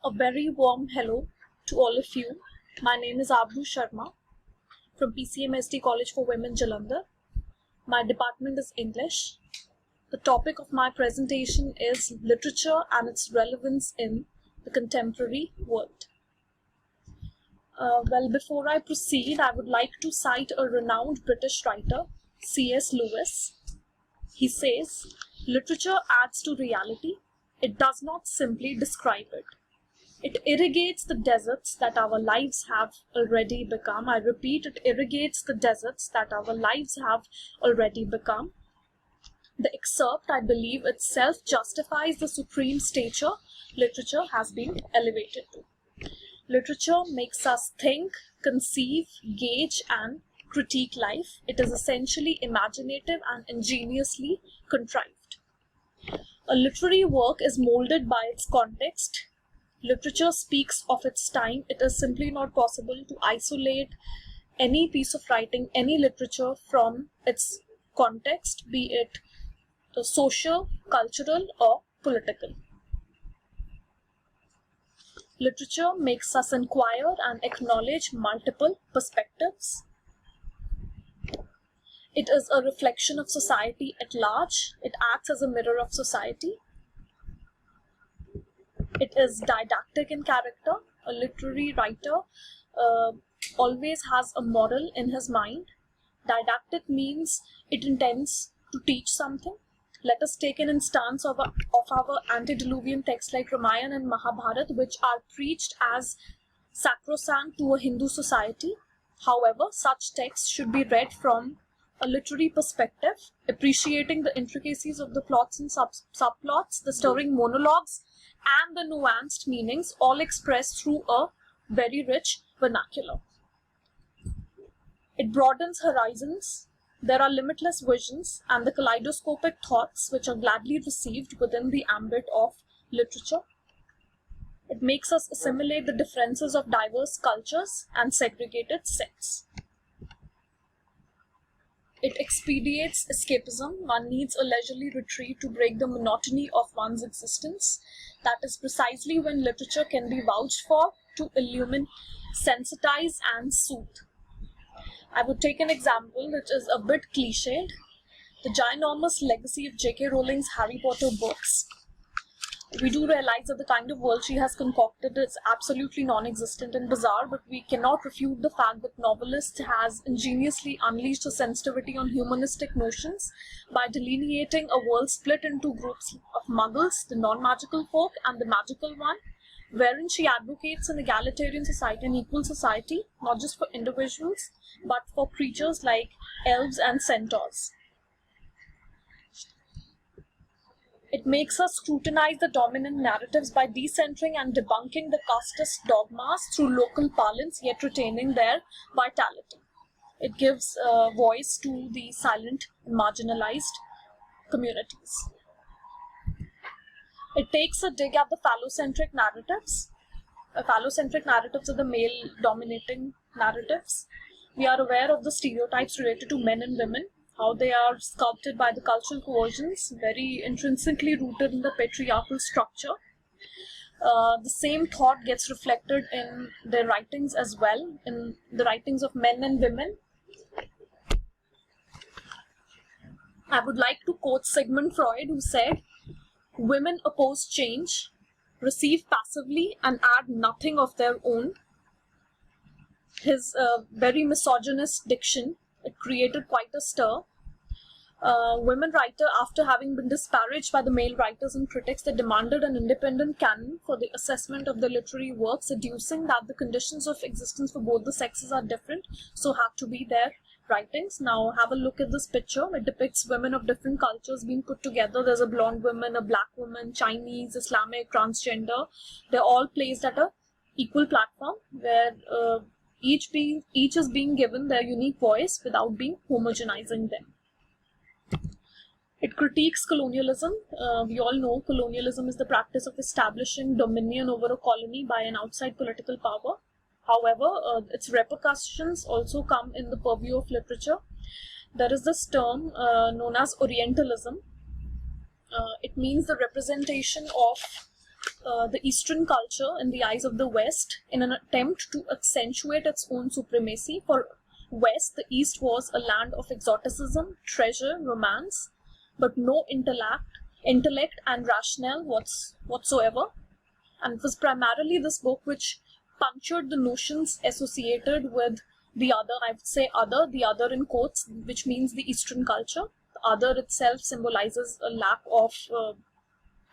A very warm hello to all of you. My name is Abdu Sharma from PCMSD College for Women, Jalandhar. My department is English. The topic of my presentation is literature and its relevance in the contemporary world. Before I proceed, I would like to cite a renowned British writer, C.S. Lewis. He says, "Literature adds to reality. It does not simply describe it. It irrigates the deserts that our lives have already become." I repeat, it irrigates the deserts that our lives have already become. The excerpt, I believe, itself justifies the supreme stature literature has been elevated to. Literature makes us think, conceive, gauge, and critique life. It is essentially imaginative and ingeniously contrived. A literary work is molded by its context. Literature speaks of its time. It is simply not possible to isolate any piece of writing, any literature from its context, be it social, cultural, or political. Literature makes us inquire and acknowledge multiple perspectives. It is a reflection of society at large. It acts as a mirror of society. It is didactic in character. A literary writer always has a moral in his mind. Didactic means it intends to teach something. Let us take an instance of our antediluvian texts like Ramayana and Mahabharata, which are preached as sacrosanct to a Hindu society. However, such texts should be read from a literary perspective, appreciating the intricacies of the plots and subplots, the stirring monologues, and the nuanced meanings, all expressed through a very rich vernacular. It broadens horizons. There are limitless visions and the kaleidoscopic thoughts which are gladly received within the ambit of literature. It makes us assimilate the differences of diverse cultures and segregated sects. It expedites escapism. One needs a leisurely retreat to break the monotony of one's existence. That is precisely when literature can be vouched for to illumine, sensitize, and soothe. I would take an example which is a bit cliched. The ginormous legacy of J.K. Rowling's Harry Potter books. We do realize that the kind of world she has concocted is absolutely non-existent and bizarre, but we cannot refute the fact that novelist has ingeniously unleashed her sensitivity on humanistic notions by delineating a world split into groups of muggles, the non-magical folk, and the magical one, wherein she advocates an egalitarian society, an equal society, not just for individuals, but for creatures like elves and centaurs. It makes us scrutinize the dominant narratives by decentering and debunking the casteist dogmas through local parlance, yet retaining their vitality. It gives voice to the silent and marginalized communities. It takes a dig at the phallocentric narratives. Phallocentric narratives are the male-dominating narratives. We are aware of the stereotypes related to men and women, how they are sculpted by the cultural coercions, very intrinsically rooted in the patriarchal structure. The same thought gets reflected in their writings as well, in the writings of men and women. I would like to quote Sigmund Freud, who said, "Women oppose change, receive passively, and add nothing of their own." His very misogynist diction, it created quite a stir. Women writer, after having been disparaged by the male writers and critics, they demanded an independent canon for the assessment of the literary works, adducing that the conditions of existence for both the sexes are different, so have to be their writings. Now have a look at this picture. It depicts women of different cultures being put together. There's a blonde woman, a black woman, Chinese, Islamic, transgender. They're all placed at a equal platform where each is being given their unique voice without being homogenizing them. It critiques colonialism. We all know colonialism is the practice of establishing dominion over a colony by an outside political power. However, its repercussions also come in the purview of literature. There is this term known as Orientalism. It means the representation of the Eastern culture in the eyes of the West in an attempt to accentuate its own supremacy. For West, the East was a land of exoticism, treasure, romance, but no intellect and rationale whatsoever. And it was primarily this book which punctured the notions associated with the other, I would say the other in quotes, which means the Eastern culture. The other itself symbolizes a lack of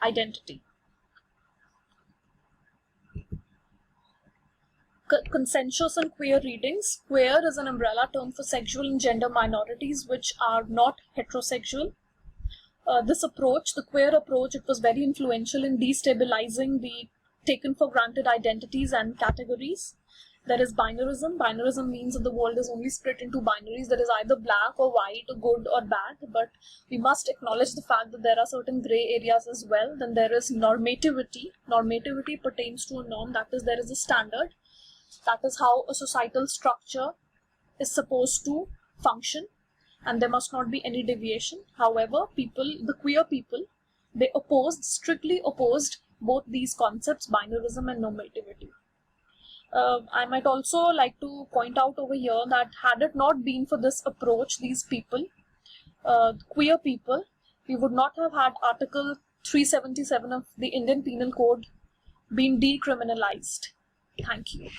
identity. Consensuous and queer readings. Queer is an umbrella term for sexual and gender minorities which are not heterosexual. This approach, the queer approach, it was very influential in destabilizing the taken for granted identities and categories. There is binarism. Binarism means that the world is only split into binaries. There is either black or white, or good or bad, but we must acknowledge the fact that there are certain grey areas as well. Then there is normativity. Normativity pertains to a norm, that is, there is a standard. That is how a societal structure is supposed to function, and there must not be any deviation. However, the queer people, they strictly opposed both these concepts, binarism and normativity. I might also like to point out over here that had it not been for this approach, these people, queer people, we would not have had Article 377 of the Indian Penal Code being decriminalized. Thank you.